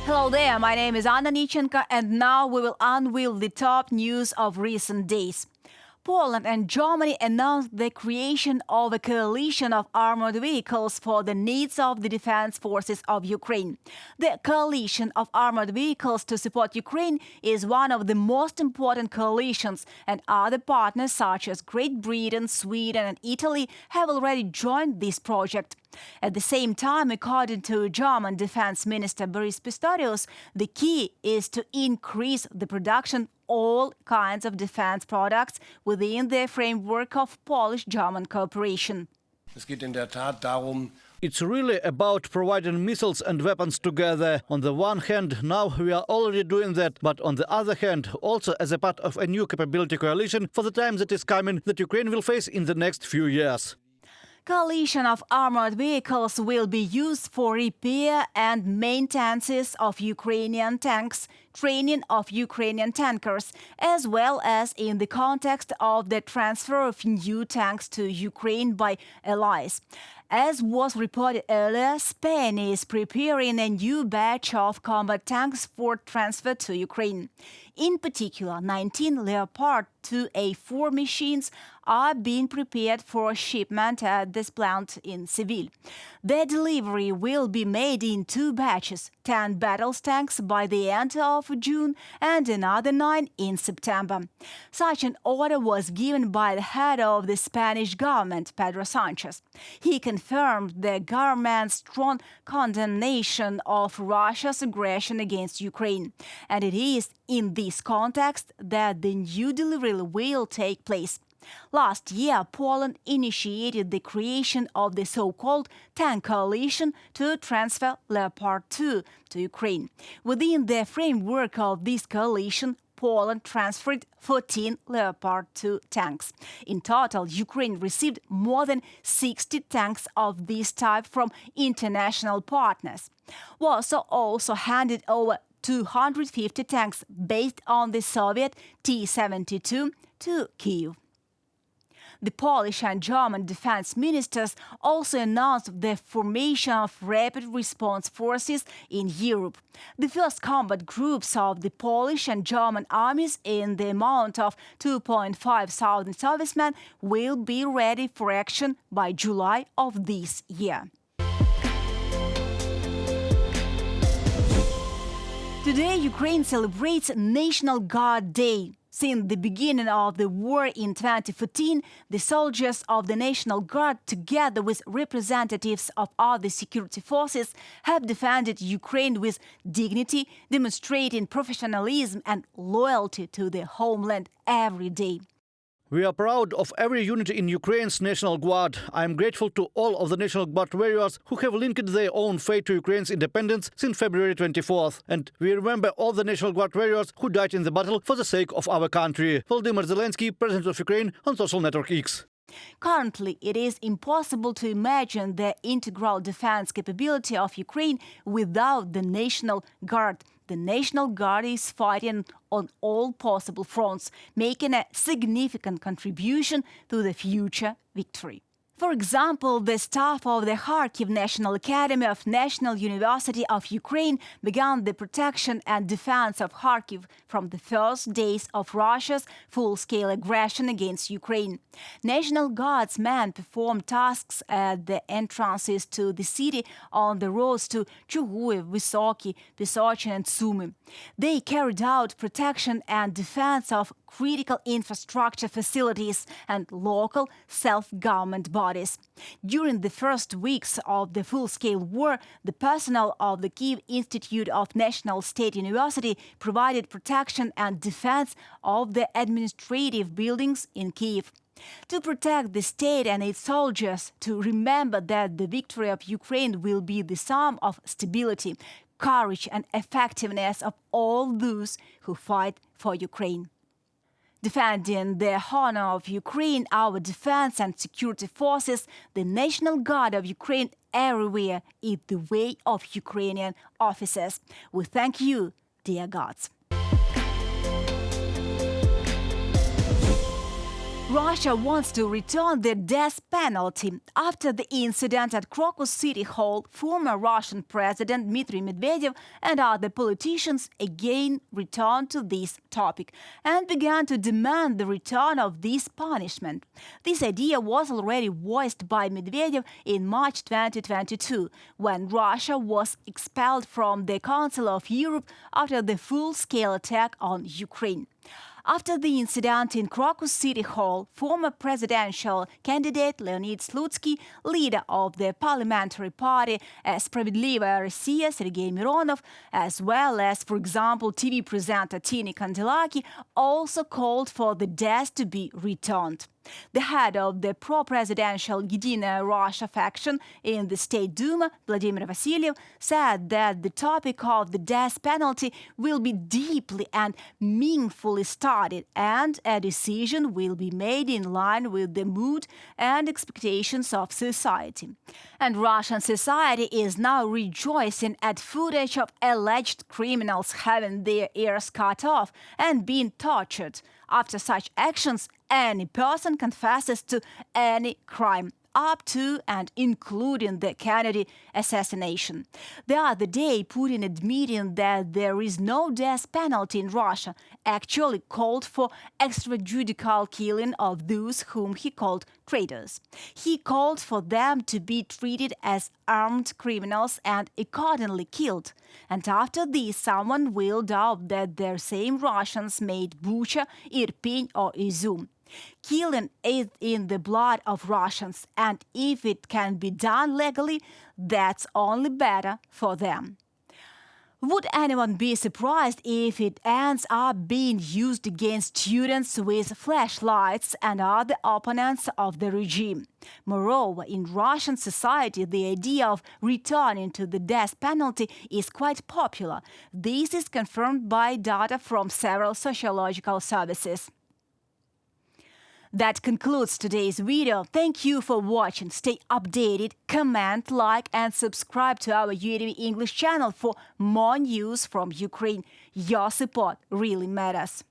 Hello there, my name is Anna Nichenko, and now we will unveil the top news of recent days. Poland and Germany announced the creation of a coalition of armored vehicles for the needs of the defense forces of Ukraine. The coalition of armored vehicles to support Ukraine is one of the most important coalitions, and other partners such as Great Britain, Sweden and Italy have already joined this project. At the same time, according to German Defense Minister Boris Pistorius, the key is to increase the production all kinds of defense products within the framework of Polish-German cooperation. It's really about providing missiles and weapons together. On the one hand, now we are already doing that, but on the other hand, also as a part of a new capability coalition for the time that is coming that Ukraine will face in the next few years. Coalition of armored vehicles will be used for repair and maintenance of Ukrainian tanks, training of Ukrainian tankers, as well as in the context of the transfer of new tanks to Ukraine by allies. As was reported earlier, Spain is preparing a new batch of combat tanks for transfer to Ukraine. In particular, 19 Leopard 2A4 machines are being prepared for shipment at this plant in Seville. Their delivery will be made in two batches, 10 battle tanks by the end of June and another 9 in September. Such an order was given by the head of the Spanish government, Pedro Sanchez. He confirmed the government's strong condemnation of Russia's aggression against Ukraine. And it is in this context that the new delivery will take place. Last year, Poland initiated the creation of the so-called tank coalition to transfer Leopard 2 to Ukraine. Within the framework of this coalition, Poland transferred 14 Leopard 2 tanks. In total, Ukraine received more than 60 tanks of this type from international partners. Warsaw also handed over 250 tanks based on the Soviet T-72 to Kyiv. The Polish and German defense ministers also announced the formation of rapid response forces in Europe. The first combat groups of the Polish and German armies in the amount of 2,500 servicemen will be ready for action by July of this year. Today, Ukraine celebrates National Guard Day. Since the beginning of the war in 2014, the soldiers of the National Guard, together with representatives of other security forces, have defended Ukraine with dignity, demonstrating professionalism and loyalty to their homeland every day. We are proud of every unit in Ukraine's National Guard. I am grateful to all of the National Guard warriors who have linked their own fate to Ukraine's independence since February 24th. And we remember all the National Guard warriors who died in the battle for the sake of our country. Volodymyr Zelensky, President of Ukraine, on social network X. Currently, it is impossible to imagine the integral defense capability of Ukraine without the National Guard. The National Guard is fighting on all possible fronts, making a significant contribution to the future victory. For example, the staff of the Kharkiv National Academy of National University of Ukraine began the protection and defense of Kharkiv from the first days of Russia's full-scale aggression against Ukraine. National Guardsmen performed tasks at the entrances to the city on the roads to Chuguyev, Vysoky, Pesochin and Sumy. They carried out protection and defense of critical infrastructure facilities and local self-government bodies. During the first weeks of the full-scale war, the personnel of the Kyiv Institute of National State University provided protection and defense of the administrative buildings in Kyiv. To protect the state and its soldiers, to remember that the victory of Ukraine will be the sum of stability, courage and effectiveness of all those who fight for Ukraine. Defending the honor of Ukraine, our defense and security forces, the National Guard of Ukraine everywhere is the way of Ukrainian officers. We thank you, dear gods. Russia wants to return the death penalty. After the incident at Crocus City Hall, former Russian President Dmitriy Medvedev and other politicians again returned to this topic and began to demand the return of this punishment. This idea was already voiced by Medvedev in March 2022, when Russia was expelled from the Council of Europe after the full-scale attack on Ukraine. After the incident in Crocus City Hall, former presidential candidate Leonid Slutsky, leader of the parliamentary party Spravedlivaya Rossiya Sergei Mironov, as well as, for example, TV presenter Tini Kandelaki, also called for the death to be returned. The head of the pro-presidential Единая Russia faction in the State Duma, Vladimir Vasilyev, said that the topic of the death penalty will be deeply and meaningfully studied, and a decision will be made in line with the mood and expectations of society. And Russian society is now rejoicing at footage of alleged criminals having their ears cut off and being tortured. After such actions, any person confesses to any crime, up to and including the Kennedy assassination. The other day, Putin, admitting that there is no death penalty in Russia, actually called for extrajudicial killing of those whom he called traitors. He called for them to be treated as armed criminals and accordingly killed. And after this, someone will doubt that the same Russians made Bucha, Irpin or Izum. Killing is in the blood of Russians, and if it can be done legally, that's only better for them. Would anyone be surprised if it ends up being used against students with flashlights and other opponents of the regime? Moreover, in Russian society, the idea of returning to the death penalty is quite popular. This is confirmed by data from several sociological services. That concludes today's video. Thank you for watching. Stay updated, comment, like and subscribe to our UATV English channel for more news from Ukraine. Your support really matters.